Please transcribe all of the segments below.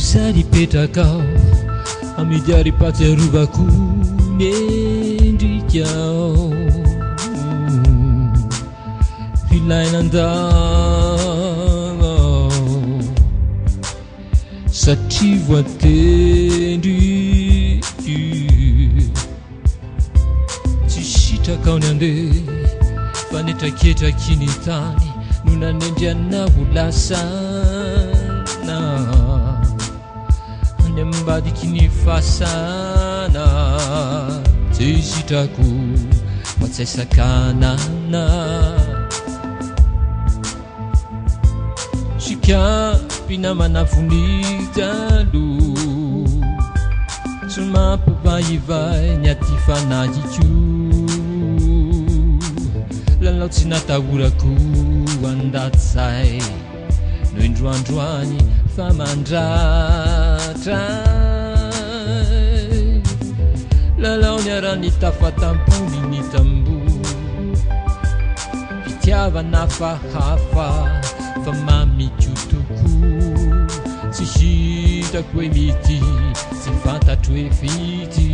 Saripetaka amidiary patsiarovako nendrikao filainandao satria voatendry tsy sitrakaony ande fa netraketrakiny tany no nanendriana volasana ny ambadiky ny fasana tsy sitrako fa tsy aisakanana sika mpinamana vonitalo sy mampivayivay ny aty fanahiko lalao tsy natahorako andatsay no indroandroany fa mandratra lalao ny arany tafatampony ny tambo fitiavana fahafa fa mamikotoko tsy hitako hoe mity tsy fantatro hoe fity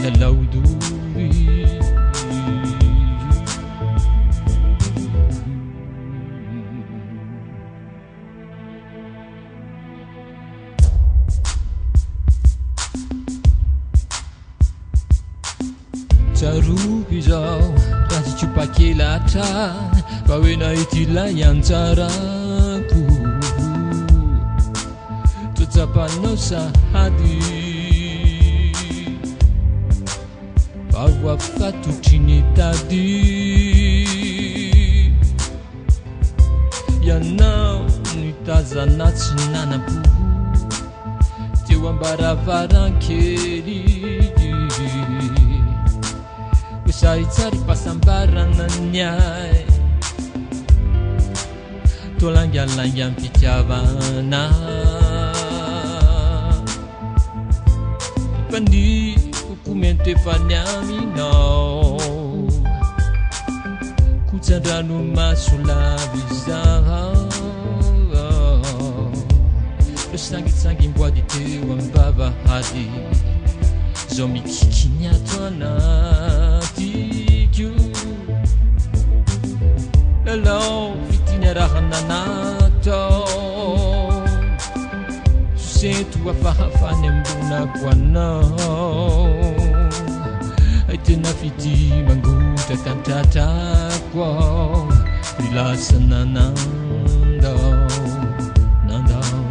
lalao dory tsaroky zao raha tsy tsopakelatra fa hoe nahitylay antsarako tsotsapanao sahady fa voafatotriny tady ianao nitazana tsy nanampo teo ambaravaran-kely saritsary pasambarana nyay tolangalangy ampitiavana fandi kokomentefany aminao kotsandrano masolavizao sangitsangimboady teo ambavahady zao mikikiny ato anatiko lalao fitiny arahananatao sento afahafany ambonako anao tena fity mangotraka antratrako ao rilasana nandao nandao